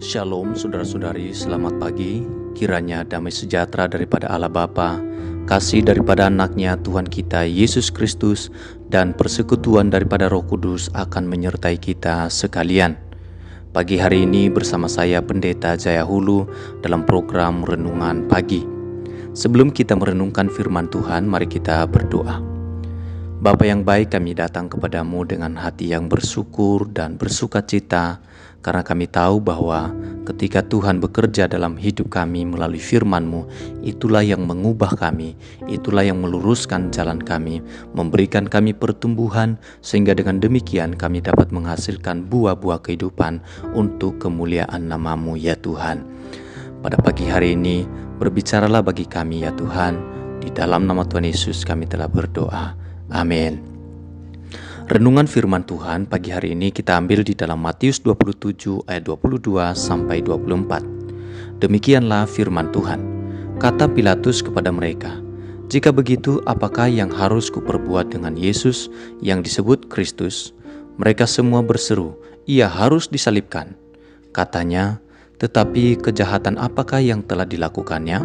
Shalom saudara-saudari, selamat pagi. Kiranya damai sejahtera daripada Allah Bapa, kasih daripada anaknya Tuhan kita Yesus Kristus, dan persekutuan daripada Roh Kudus akan menyertai kita sekalian. Pagi hari ini bersama saya Pendeta Jaya Hulu dalam program Renungan Pagi. Sebelum kita merenungkan firman Tuhan, mari kita berdoa. Bapa yang baik, kami datang kepadamu dengan hati yang bersyukur dan bersukacita, karena kami tahu bahwa ketika Tuhan bekerja dalam hidup kami melalui firman-Mu, itulah yang mengubah kami, itulah yang meluruskan jalan kami, memberikan kami pertumbuhan, sehingga dengan demikian kami dapat menghasilkan buah-buah kehidupan untuk kemuliaan nama-Mu ya Tuhan. Pada pagi hari ini, berbicaralah bagi kami ya Tuhan. Di dalam nama Tuhan Yesus kami telah berdoa. Amin. Renungan firman Tuhan pagi hari ini kita ambil di dalam Matius 27 ayat 22 sampai 24. Demikianlah firman Tuhan. Kata Pilatus kepada mereka, "Jika begitu, apakah yang harus kuperbuat dengan Yesus yang disebut Kristus?" Mereka semua berseru, "Ia harus disalibkan." Katanya, "Tetapi kejahatan apakah yang telah dilakukannya?"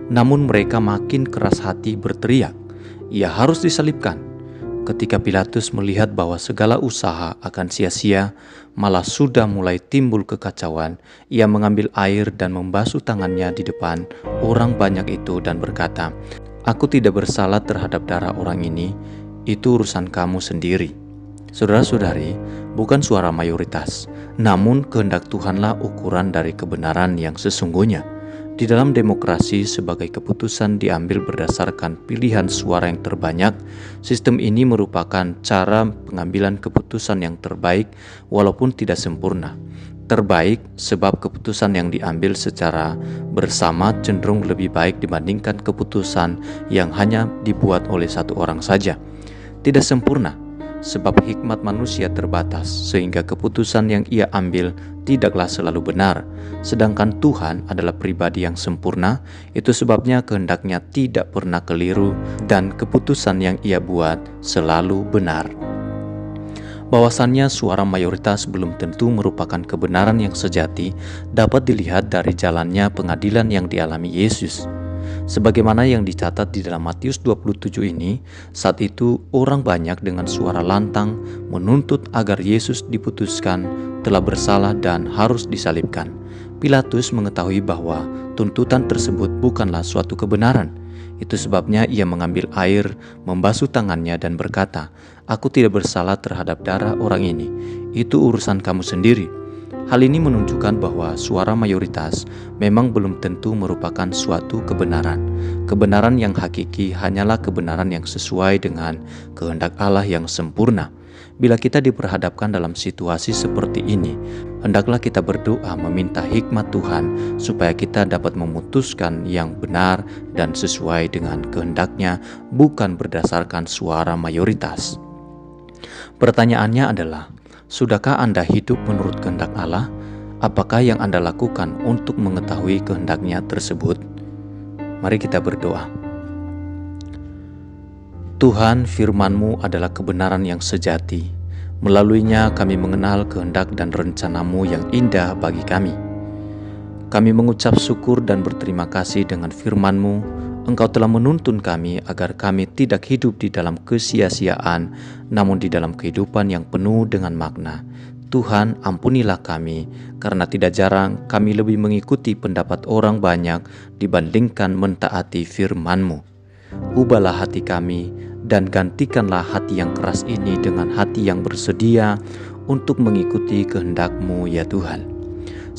Namun mereka makin keras hati berteriak, "Ia harus disalibkan." Ketika Pilatus melihat bahwa segala usaha akan sia-sia, malah sudah mulai timbul kekacauan, ia mengambil air dan membasuh tangannya di depan orang banyak itu dan berkata, "Aku tidak bersalah terhadap darah orang ini, itu urusan kamu sendiri." Saudara-saudari, bukan suara mayoritas, namun kehendak Tuhanlah ukuran dari kebenaran yang sesungguhnya. Di dalam demokrasi, sebagai keputusan diambil berdasarkan pilihan suara yang terbanyak, sistem ini merupakan cara pengambilan keputusan yang terbaik walaupun tidak sempurna. Terbaik sebab keputusan yang diambil secara bersama cenderung lebih baik dibandingkan keputusan yang hanya dibuat oleh satu orang saja. Tidak sempurna sebab hikmat manusia terbatas, sehingga keputusan yang ia ambil tidaklah selalu benar. Sedangkan Tuhan adalah pribadi yang sempurna, itu sebabnya kehendaknya tidak pernah keliru dan keputusan yang ia buat selalu benar. Bahwasannya suara mayoritas belum tentu merupakan kebenaran yang sejati dapat dilihat dari jalannya pengadilan yang dialami Yesus. Sebagaimana yang dicatat di dalam Matius 27 ini, saat itu orang banyak dengan suara lantang menuntut agar Yesus diputuskan telah bersalah dan harus disalibkan. Pilatus mengetahui bahwa tuntutan tersebut bukanlah suatu kebenaran. Itu sebabnya ia mengambil air, membasuh tangannya dan berkata, "Aku tidak bersalah terhadap darah orang ini, itu urusan kamu sendiri." Hal ini menunjukkan bahwa suara mayoritas memang belum tentu merupakan suatu kebenaran. Kebenaran yang hakiki hanyalah kebenaran yang sesuai dengan kehendak Allah yang sempurna. Bila kita diperhadapkan dalam situasi seperti ini, hendaklah kita berdoa meminta hikmat Tuhan supaya kita dapat memutuskan yang benar dan sesuai dengan kehendaknya, bukan berdasarkan suara mayoritas. Pertanyaannya adalah, sudahkah Anda hidup menurut kehendak Allah? Apakah yang Anda lakukan untuk mengetahui kehendaknya tersebut? Mari kita berdoa. Tuhan, firman-Mu adalah kebenaran yang sejati. Melaluinya kami mengenal kehendak dan rencana-Mu yang indah bagi kami. Kami mengucap syukur dan berterima kasih dengan firman-Mu. Engkau telah menuntun kami agar kami tidak hidup di dalam kesia-siaan, namun di dalam kehidupan yang penuh dengan makna. Tuhan, ampunilah kami, karena tidak jarang kami lebih mengikuti pendapat orang banyak dibandingkan mentaati firman-Mu. Ubahlah hati kami dan gantikanlah hati yang keras ini dengan hati yang bersedia untuk mengikuti kehendak-Mu ya Tuhan.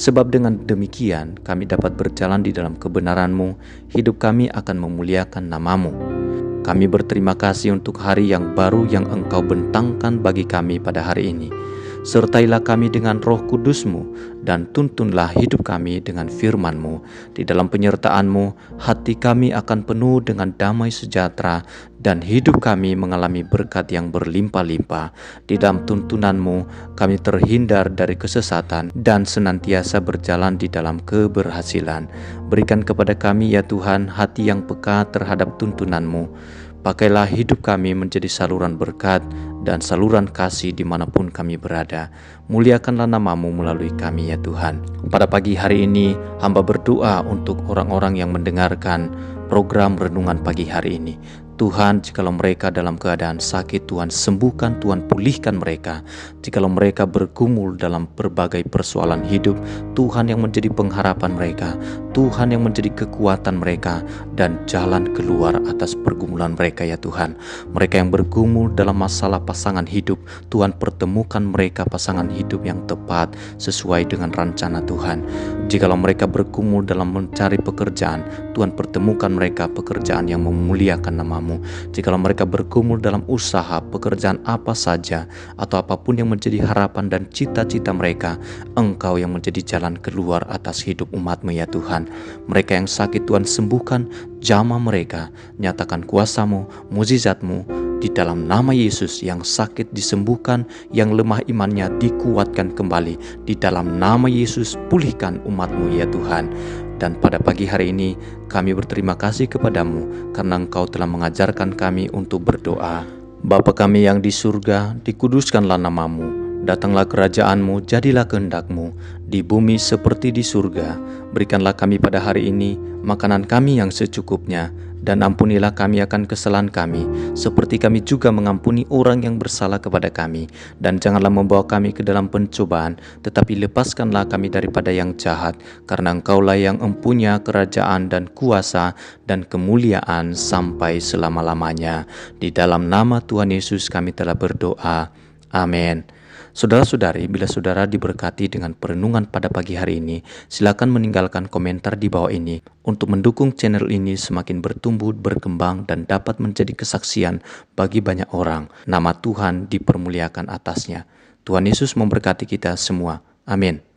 Sebab dengan demikian kami dapat berjalan di dalam kebenaran-Mu, hidup kami akan memuliakan nama-Mu. Kami berterima kasih untuk hari yang baru yang Engkau bentangkan bagi kami pada hari ini. Sertailah kami dengan Roh Kudus-Mu dan tuntunlah hidup kami dengan firman-Mu. Di dalam penyertaan-Mu, hati kami akan penuh dengan damai sejahtera dan hidup kami mengalami berkat yang berlimpah-limpah. Di dalam tuntunan-Mu, kami terhindar dari kesesatan dan senantiasa berjalan di dalam keberhasilan. Berikan kepada kami ya Tuhan hati yang peka terhadap tuntunan-Mu. Pakailah hidup kami menjadi saluran berkat dan saluran kasih dimanapun kami berada. Muliakanlah nama-Mu melalui kami ya Tuhan. Pada pagi hari ini, hamba berdoa untuk orang-orang yang mendengarkan program renungan pagi hari ini. Tuhan, jikalau mereka dalam keadaan sakit, Tuhan sembuhkan, Tuhan pulihkan mereka. Jikalau mereka bergumul dalam berbagai persoalan hidup, Tuhan yang menjadi pengharapan mereka, Tuhan yang menjadi kekuatan mereka dan jalan keluar atas pergumulan mereka ya Tuhan. Mereka yang bergumul dalam masalah pasangan hidup, Tuhan pertemukan mereka pasangan hidup yang tepat sesuai dengan rencana Tuhan. Jikalau mereka bergumul dalam mencari pekerjaan, Tuhan pertemukan mereka pekerjaan yang memuliakan nama-Mu. Jikalau mereka bergumul dalam usaha, pekerjaan apa saja, atau apapun yang menjadi harapan dan cita-cita mereka, Engkau yang menjadi jalan keluar atas hidup umat-Mu ya Tuhan. Mereka yang sakit Tuhan sembuhkan, jamah mereka, nyatakan kuasa-Mu, mukjizat-Mu, di dalam nama Yesus. Yang sakit disembuhkan, yang lemah imannya dikuatkan kembali. Di dalam nama Yesus pulihkan umat-Mu ya Tuhan. Dan pada pagi hari ini kami berterima kasih kepadamu karena Engkau telah mengajarkan kami untuk berdoa. Bapa kami yang di surga, dikuduskanlah nama-Mu. Datanglah kerajaan-Mu, jadilah kehendak-Mu di bumi seperti di surga. Berikanlah kami pada hari ini makanan kami yang secukupnya, dan ampunilah kami akan kesalahan kami, seperti kami juga mengampuni orang yang bersalah kepada kami. Dan janganlah membawa kami ke dalam pencobaan, tetapi lepaskanlah kami daripada yang jahat, karena Engkaulah yang empunya kerajaan dan kuasa dan kemuliaan sampai selama-lamanya. Di dalam nama Tuhan Yesus kami telah berdoa. Amin. Saudara-saudari, bila saudara diberkati dengan perenungan pada pagi hari ini, silakan meninggalkan komentar di bawah ini untuk mendukung channel ini semakin bertumbuh, berkembang, dan dapat menjadi kesaksian bagi banyak orang. Nama Tuhan dipermuliakan atasnya. Tuhan Yesus memberkati kita semua. Amin.